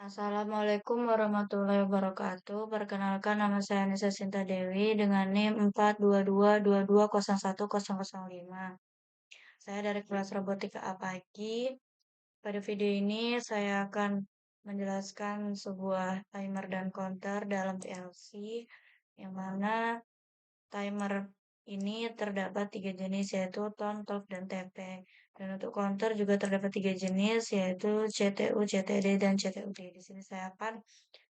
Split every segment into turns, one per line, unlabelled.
Assalamualaikum warahmatullahi wabarakatuh. Perkenalkan nama saya Nisa Sinta Dewi dengan NIM 42222010005. Saya dari kelas Robotika A pagi. Pada video ini saya akan menjelaskan sebuah timer dan counter dalam PLC yang mana timer ini terdapat tiga jenis yaitu TON, TOF, dan TP. Dan untuk counter juga terdapat tiga jenis yaitu CTU, CTD, dan CTUD. Di sini saya akan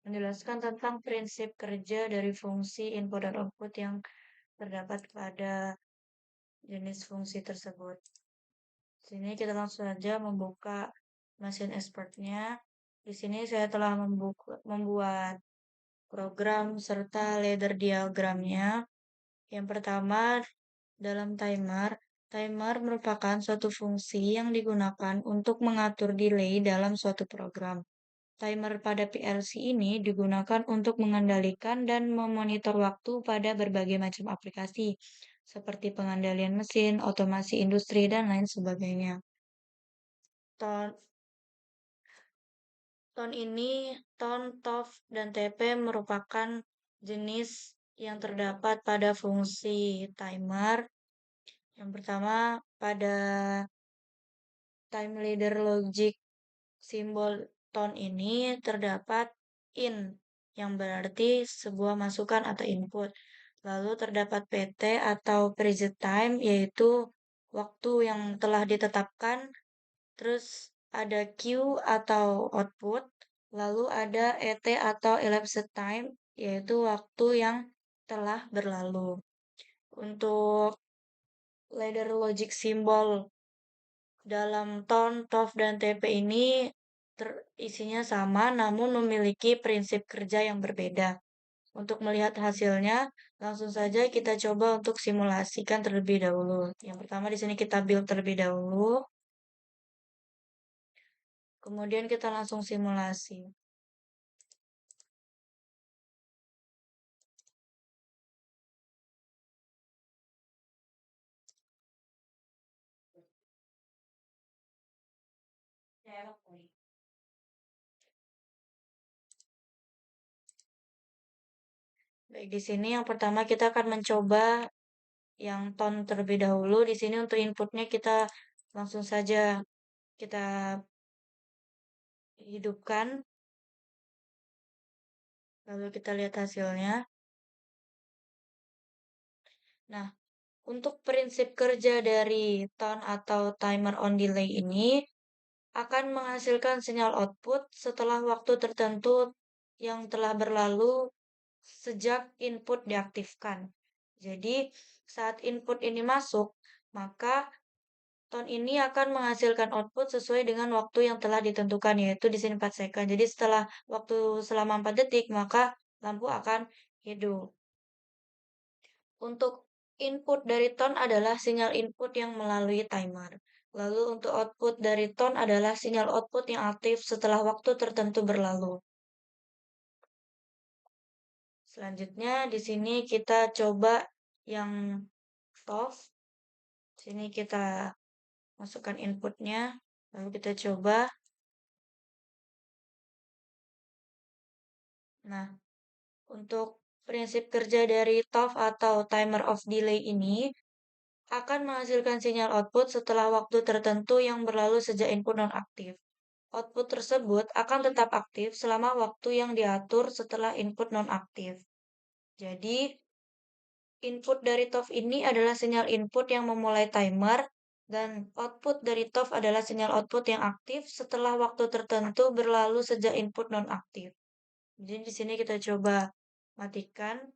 menjelaskan tentang prinsip kerja dari fungsi input dan output yang terdapat pada jenis fungsi tersebut. Di sini kita langsung saja membuka mesin expertnya. Di sini saya telah membuat program serta ladder diagramnya. Yang pertama, dalam timer merupakan suatu fungsi yang digunakan untuk mengatur delay dalam suatu program. Timer pada PLC ini digunakan untuk mengendalikan dan memonitor waktu pada berbagai macam aplikasi, seperti pengendalian mesin, otomasi industri, dan lain sebagainya. Ton, ton, TOF, dan TP merupakan jenis yang terdapat pada fungsi timer. Yang pertama, pada time ladder logic simbol tone ini terdapat in yang berarti sebuah masukan atau input. Lalu terdapat PT atau preset time yaitu waktu yang telah ditetapkan. Terus ada Q atau output. Lalu ada ET atau elapsed time yaitu waktu yang telah berlalu. Untuk ladder logic symbol dalam TON, TOF, dan TP ini isinya sama namun memiliki prinsip kerja yang berbeda. Untuk melihat hasilnya, langsung saja kita coba untuk simulasikan terlebih dahulu. Yang pertama di sini kita build terlebih dahulu. Kemudian kita langsung simulasi. Baik, di sini yang pertama kita akan mencoba yang tone terlebih dahulu. Di sini untuk inputnya kita langsung saja kita hidupkan. Lalu kita lihat hasilnya. Nah, untuk prinsip kerja dari tone atau timer on delay ini akan menghasilkan sinyal output setelah waktu tertentu yang telah berlalu sejak input diaktifkan. Jadi, saat input ini masuk, maka tone ini akan menghasilkan output sesuai dengan waktu yang telah ditentukan, yaitu di sini 4 second. Jadi, setelah waktu selama 4 detik, maka lampu akan hidup. Untuk input dari tone adalah sinyal input yang melalui timer. Lalu untuk output dari tone adalah sinyal output yang aktif setelah waktu tertentu berlalu. Selanjutnya di sini kita coba yang TOF. Sini kita masukkan inputnya, lalu kita coba. Nah, untuk prinsip kerja dari TOF atau timer of delay ini akan menghasilkan sinyal output setelah waktu tertentu yang berlalu sejak input nonaktif. Output tersebut akan tetap aktif selama waktu yang diatur setelah input nonaktif. Jadi, input dari TOF ini adalah sinyal input yang memulai timer, dan output dari TOF adalah sinyal output yang aktif setelah waktu tertentu berlalu sejak input nonaktif. Jadi, di sini kita coba matikan.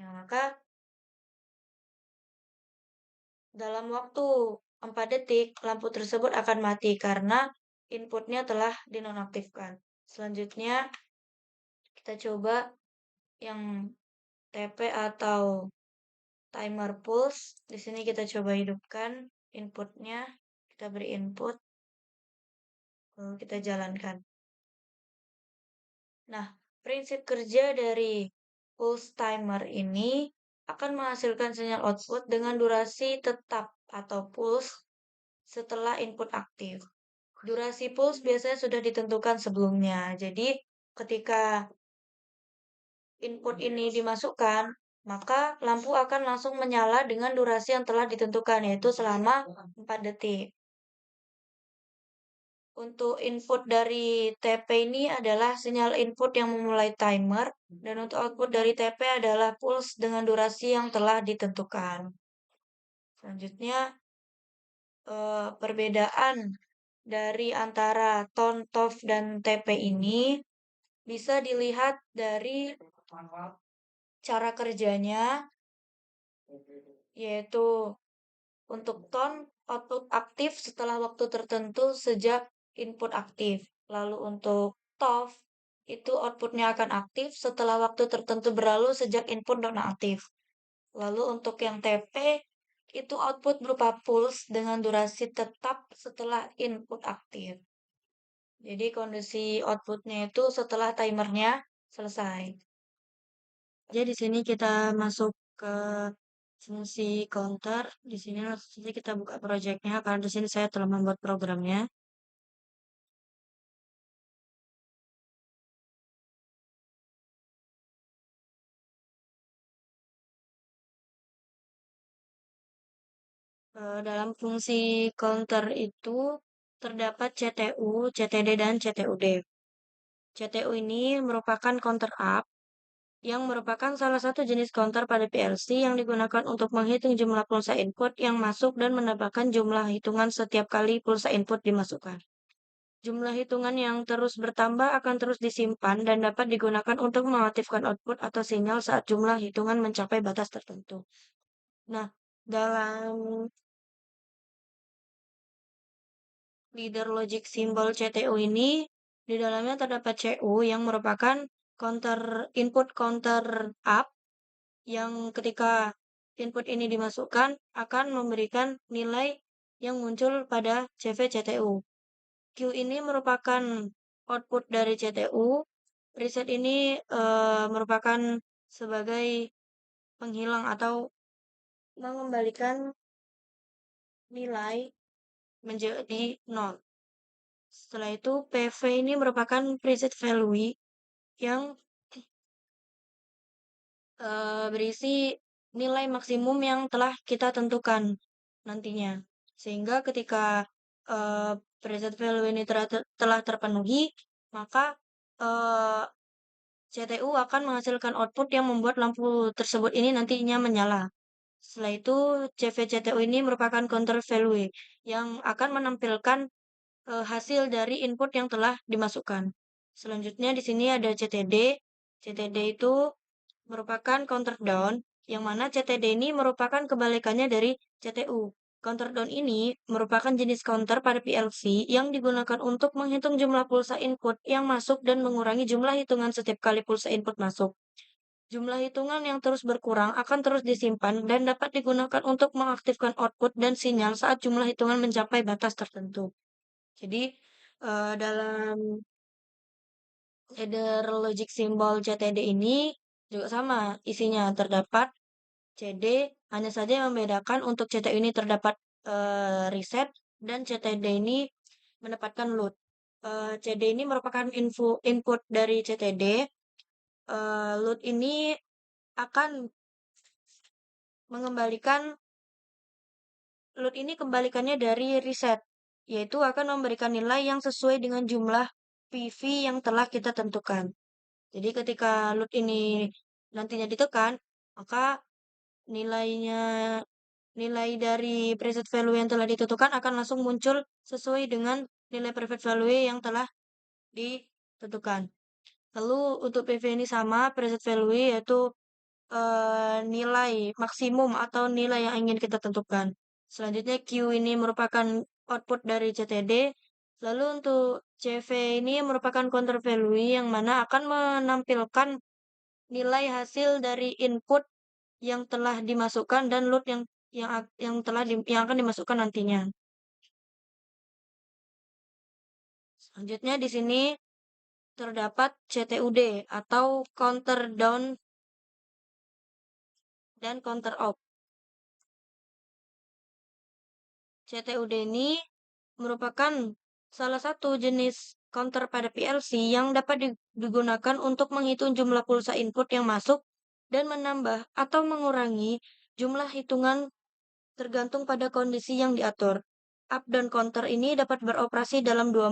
Nah, maka dalam waktu 4 detik, lampu tersebut akan mati karena inputnya telah dinonaktifkan. Selanjutnya, kita coba yang TP atau timer pulse. Di sini kita coba hidupkan inputnya. Kita beri input. Lalu kita jalankan. Nah, prinsip kerja dari pulse timer ini akan menghasilkan sinyal output dengan durasi tetap atau pulse setelah input aktif. Durasi pulse biasanya sudah ditentukan sebelumnya. Jadi, ketika input ini dimasukkan, maka lampu akan langsung menyala dengan durasi yang telah ditentukan, yaitu selama 4 detik. Untuk input dari TP ini adalah sinyal input yang memulai timer, dan untuk output dari TP adalah pulse dengan durasi yang telah ditentukan. Selanjutnya, perbedaan dari antara tone, TOF, dan TP ini bisa dilihat dari cara kerjanya, yaitu untuk tone, output aktif setelah waktu tertentu sejak input aktif. Lalu untuk TOF, itu outputnya akan aktif setelah waktu tertentu berlalu sejak input nonaktif. Lalu untuk yang TP, itu output berupa pulse dengan durasi tetap setelah input aktif. Jadi kondisi outputnya itu setelah timernya selesai. Jadi di sini kita masuk ke fungsi counter. Di sini nanti kita buka projectnya karena di sini saya telah membuat programnya. Dalam fungsi counter itu terdapat CTU, CTD, dan CTUD. CTU ini merupakan counter up yang merupakan salah satu jenis counter pada PLC yang digunakan untuk menghitung jumlah pulsa input yang masuk dan menambahkan jumlah hitungan setiap kali pulsa input dimasukkan. Jumlah hitungan yang terus bertambah akan terus disimpan dan dapat digunakan untuk mengaktifkan output atau sinyal saat jumlah hitungan mencapai batas tertentu. Nah, dalam leader logic symbol CTU ini, di dalamnya terdapat CU yang merupakan input counter up yang ketika input ini dimasukkan akan memberikan nilai yang muncul pada CV CTU. Q ini merupakan output dari CTU. Reset ini merupakan sebagai penghilang atau mengembalikan nilai menjadi 0. Setelah itu PV ini merupakan preset value yang berisi nilai maksimum yang telah kita tentukan nantinya. Sehingga ketika preset value ini telah terpenuhi, maka CTU akan menghasilkan output yang membuat lampu tersebut ini nantinya menyala. Setelah itu, CVCTU ini merupakan counter value yang akan menampilkan hasil dari input yang telah dimasukkan. Selanjutnya di sini ada CTD. CTD itu merupakan counter down, yang mana CTD ini merupakan kebalikannya dari CTU. Counter down ini merupakan jenis counter pada PLC yang digunakan untuk menghitung jumlah pulsa input yang masuk dan mengurangi jumlah hitungan setiap kali pulsa input masuk. Jumlah hitungan yang terus berkurang akan terus disimpan dan dapat digunakan untuk mengaktifkan output dan sinyal saat jumlah hitungan mencapai batas tertentu. Jadi, dalam header logic symbol CTD ini juga sama, isinya terdapat CD, hanya saja yang membedakan untuk CTU ini terdapat reset dan CTD ini mendapatkan load. CD ini merupakan input dari CTD. Load ini akan mengembalikan load ini kembalikannya dari reset, yaitu akan memberikan nilai yang sesuai dengan jumlah PV yang telah kita tentukan. Jadi ketika load ini nantinya ditekan, maka nilainya nilai dari preset value yang telah ditentukan akan langsung muncul sesuai dengan nilai preset value yang telah ditentukan. Lalu untuk PV ini sama, preset value yaitu nilai maksimum atau nilai yang ingin kita tentukan. Selanjutnya Q ini merupakan output dari CTD. Lalu untuk CV ini merupakan counter value yang mana akan menampilkan nilai hasil dari input yang telah dimasukkan dan load yang akan dimasukkan nantinya. Selanjutnya di sini terdapat CTUD atau counter down dan counter up. CTUD ini merupakan salah satu jenis counter pada PLC yang dapat digunakan untuk menghitung jumlah pulsa input yang masuk dan menambah atau mengurangi jumlah hitungan tergantung pada kondisi yang diatur. Up dan counter ini dapat beroperasi dalam dua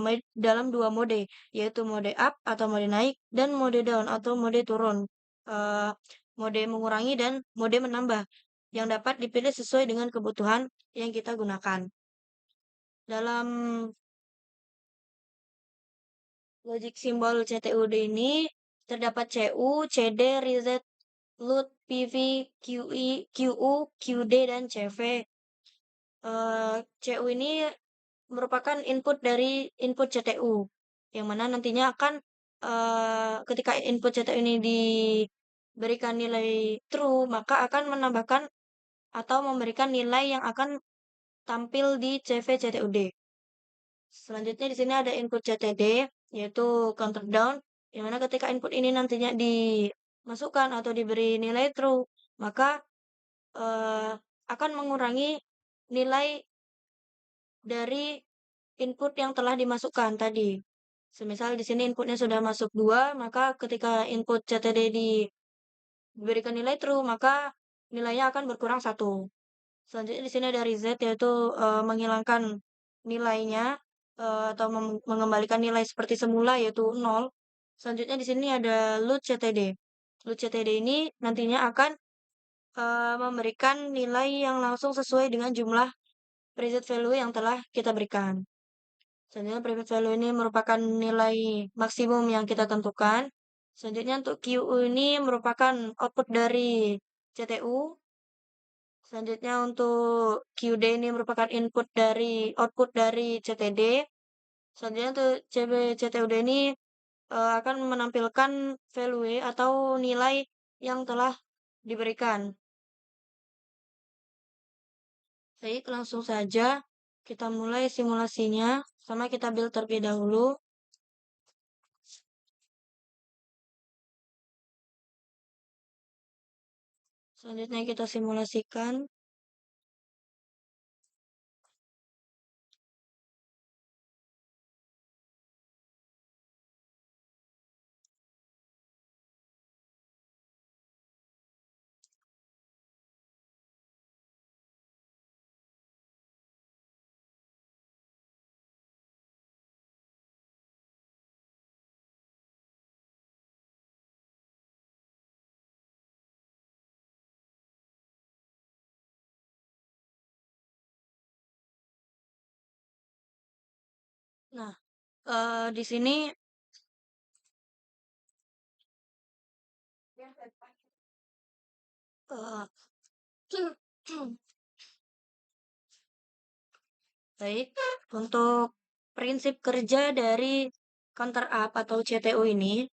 mode, yaitu mode up atau mode naik dan mode down atau mode turun. Eh, Mode mengurangi dan mode menambah yang dapat dipilih sesuai dengan kebutuhan yang kita gunakan. Dalam logic simbol CTUD ini terdapat CU, CD, reset, load, PV, QI, QU, QD, dan CV. CU ini merupakan input dari input CTU, yang mana nantinya akan ketika input CTU ini diberikan nilai true, maka akan menambahkan atau memberikan nilai yang akan tampil di CV CTUD. Selanjutnya di sini ada input CTD, yaitu counter down, yang mana ketika input ini nantinya dimasukkan atau diberi nilai true, maka eh, akan mengurangi nilai dari input yang telah dimasukkan tadi. Semisal di sini inputnya sudah masuk 2, maka ketika input CTD diberikan nilai true, maka nilainya akan berkurang 1. Selanjutnya di sini ada reset, yaitu menghilangkan nilainya atau mengembalikan nilai seperti semula, yaitu 0. Selanjutnya di sini ada load CTD. Load CTD ini nantinya akan memberikan nilai yang langsung sesuai dengan jumlah preset value yang telah kita berikan. Selanjutnya private value ini merupakan nilai maksimum yang kita tentukan. Selanjutnya untuk QU ini merupakan output dari CTU. Selanjutnya untuk QD ini merupakan output dari CTD. Selanjutnya untuk CTUD ini akan menampilkan value atau nilai yang telah diberikan. Baik, langsung saja kita mulai simulasinya. Sama kita build terlebih dahulu. Selanjutnya kita simulasikan. Nah, di sini eh, baik, untuk prinsip kerja dari counter up atau CTU ini,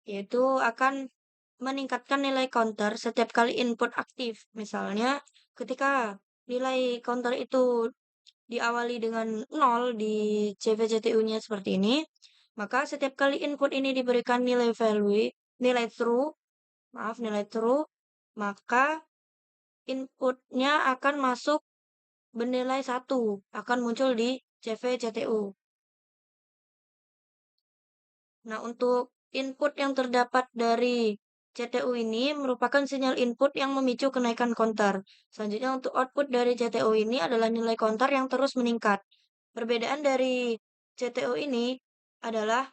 yaitu akan meningkatkan nilai counter setiap kali input aktif. Misalnya, ketika nilai counter itu diawali dengan 0 di CVCTU-nya seperti ini, maka setiap kali input ini diberikan nilai true, nilai true, maka inputnya akan masuk bernilai 1, akan muncul di CVCTU. Nah, untuk input yang terdapat dari CTU ini merupakan sinyal input yang memicu kenaikan counter. Selanjutnya untuk output dari CTU ini adalah nilai counter yang terus meningkat. Perbedaan dari CTU ini adalah,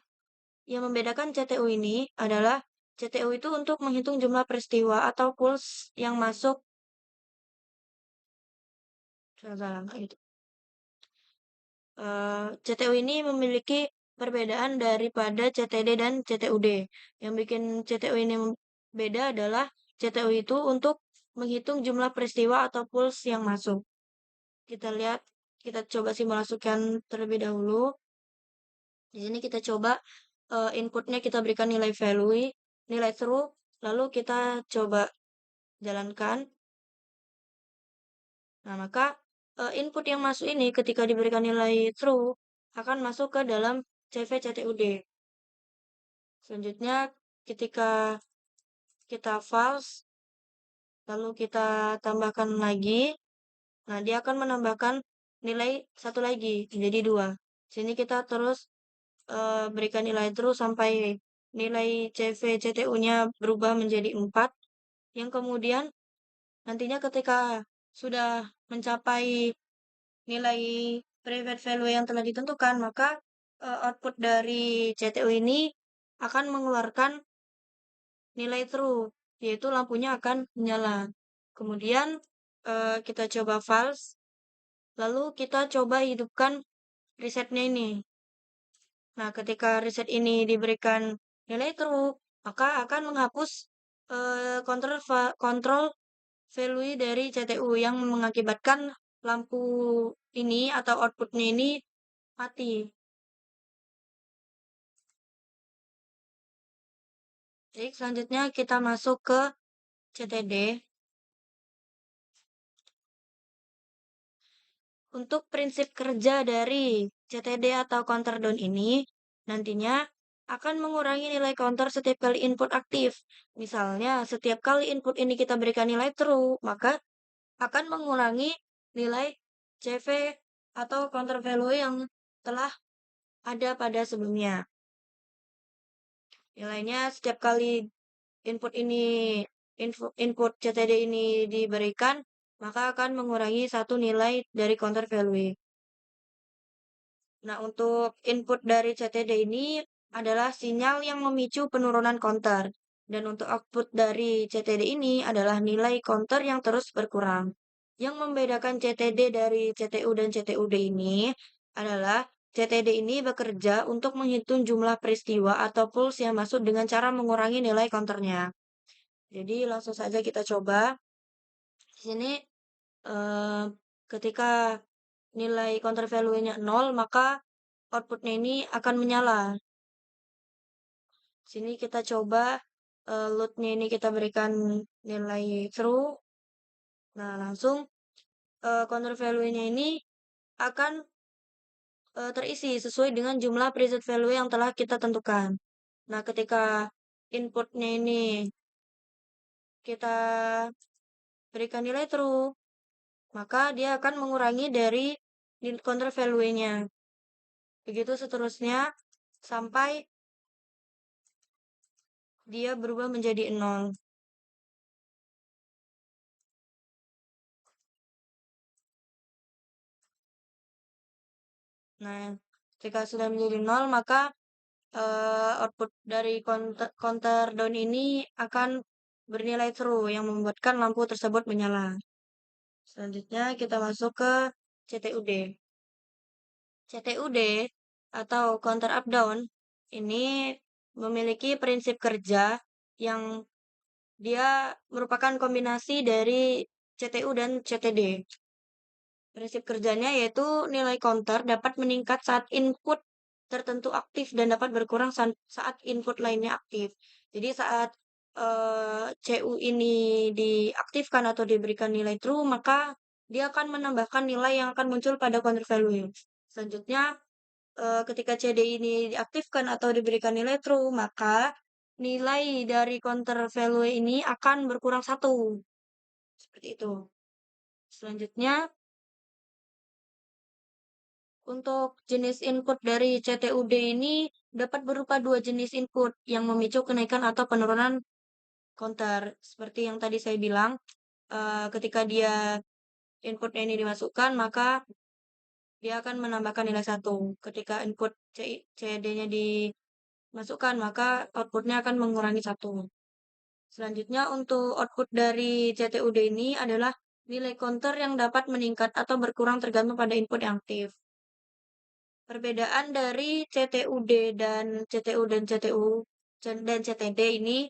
yang membedakan CTU ini adalah CTU itu untuk menghitung jumlah peristiwa atau pulse yang masuk. Salah, CTU ini memiliki perbedaan daripada CTD dan CTUD. Yang bikin CTU ini beda adalah CTU itu untuk menghitung jumlah peristiwa atau pulse yang masuk. Kita lihat, kita coba simulasikan terlebih dahulu. Di sini kita coba inputnya kita berikan nilai true, lalu kita coba jalankan. Nah, maka input yang masuk ini ketika diberikan nilai true akan masuk ke dalam CVCTUD. Selanjutnya ketika kita false, lalu kita tambahkan lagi, nah dia akan menambahkan nilai 1 lagi, menjadi 2. Sini kita terus berikan nilai terus sampai nilai CV CTU-nya berubah menjadi 4, yang kemudian nantinya ketika sudah mencapai nilai private value yang telah ditentukan, maka output dari CTU ini akan mengeluarkan nilai true, yaitu lampunya akan menyala. Kemudian kita coba false, lalu kita coba hidupkan resetnya ini. Nah, ketika reset ini diberikan nilai true, maka akan menghapus kontrol value dari CTU yang mengakibatkan lampu ini atau outputnya ini mati. Jadi selanjutnya kita masuk ke CTD. Untuk prinsip kerja dari CTD atau counter down ini nantinya akan mengurangi nilai counter setiap kali input aktif. Misalnya, setiap kali input ini kita berikan nilai true, maka akan mengurangi nilai CV atau counter value yang telah ada pada sebelumnya. Nilainya setiap kali input ini input CTD ini diberikan, maka akan mengurangi satu nilai dari counter value. Nah, untuk input dari CTD ini adalah sinyal yang memicu penurunan counter. Dan untuk output dari CTD ini adalah nilai counter yang terus berkurang. Yang membedakan CTD dari CTU dan CTUD ini adalah CTD ini bekerja untuk menghitung jumlah peristiwa atau pulse yang masuk dengan cara mengurangi nilai counternya. Jadi langsung saja kita coba. Di sini eh, ketika nilai counter value-nya 0, maka outputnya ini akan menyala. Sini kita coba load-nya ini kita berikan nilai true. Nah, langsung counter value-nya ini akan terisi sesuai dengan jumlah preset value yang telah kita tentukan. Nah, ketika inputnya ini kita berikan nilai true, maka dia akan mengurangi dari counter value-nya. Begitu seterusnya sampai dia berubah menjadi 0. Nah, ketika sudah menjadi 0, maka output dari counter down ini akan bernilai true yang membuatkan lampu tersebut menyala. Selanjutnya kita masuk ke CTUD. CTUD atau counter up down ini memiliki prinsip kerja yang dia merupakan kombinasi dari CTU dan CTD. Prinsip kerjanya yaitu nilai counter dapat meningkat saat input tertentu aktif dan dapat berkurang saat input lainnya aktif. Jadi saat CU ini diaktifkan atau diberikan nilai true, maka dia akan menambahkan nilai yang akan muncul pada counter value. Selanjutnya, ketika CD ini diaktifkan atau diberikan nilai true, maka nilai dari counter value ini akan berkurang 1. Seperti itu. Selanjutnya, untuk jenis input dari CTUD ini dapat berupa 2 jenis input yang memicu kenaikan atau penurunan counter. Seperti yang tadi saya bilang, ketika dia inputnya ini dimasukkan, maka dia akan menambahkan nilai 1. Ketika input CD-nya dimasukkan, maka outputnya akan mengurangi 1. Selanjutnya untuk output dari CTUD ini adalah nilai counter yang dapat meningkat atau berkurang tergantung pada input yang aktif. Perbedaan dari CTUD dan CTU dan CTD ini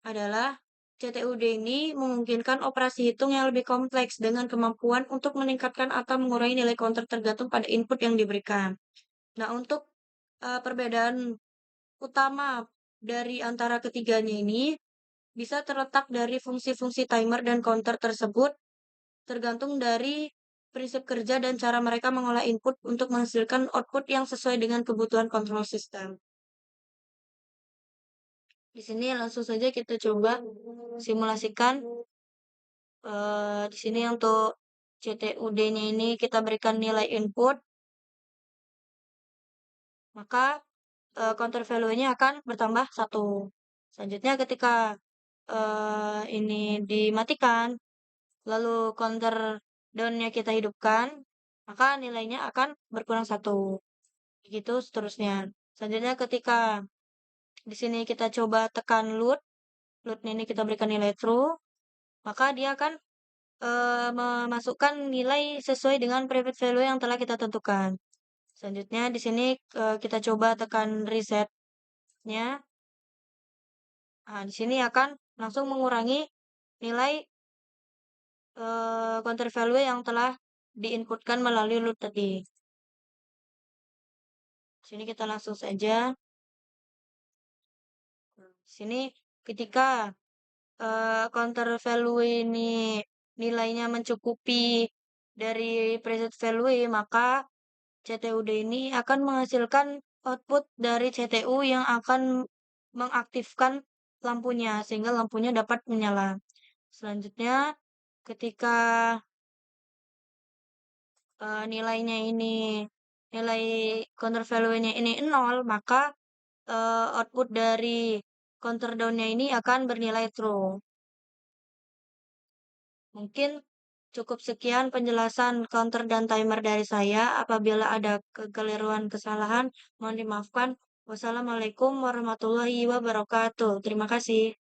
adalah CTUD ini memungkinkan operasi hitung yang lebih kompleks dengan kemampuan untuk meningkatkan atau mengurangi nilai counter tergantung pada input yang diberikan. Nah, untuk perbedaan utama dari antara ketiganya ini bisa terletak dari fungsi-fungsi timer dan counter tersebut tergantung dari prinsip kerja dan cara mereka mengolah input untuk menghasilkan output yang sesuai dengan kebutuhan kontrol sistem. Di sini langsung saja kita coba simulasikan. Di sini untuk CTUD-nya ini kita berikan nilai input. maka counter value-nya akan bertambah 1. Selanjutnya ketika ini dimatikan, lalu counter down-nya kita hidupkan, maka nilainya akan berkurang 1. Begitu seterusnya. Selanjutnya ketika di sini kita coba tekan load ini kita berikan nilai true, maka dia akan memasukkan nilai sesuai dengan private value yang telah kita tentukan. Selanjutnya di sini kita coba tekan reset-nya. Nah, di sini akan langsung mengurangi nilai counter value yang telah diinputkan melalui loop tadi. Sini kita langsung saja. Sini ketika counter value ini nilainya mencukupi dari preset value, maka CTUD ini akan menghasilkan output dari CTU yang akan mengaktifkan lampunya sehingga lampunya dapat menyala. Selanjutnya ketika nilainya ini nilai counter value-nya ini 0, maka output dari counter down-nya ini akan bernilai true. Mungkin cukup sekian penjelasan counter dan timer dari saya. Apabila ada kekeliruan kesalahan, mohon dimaafkan. Wassalamualaikum warahmatullahi wabarakatuh. Terima kasih.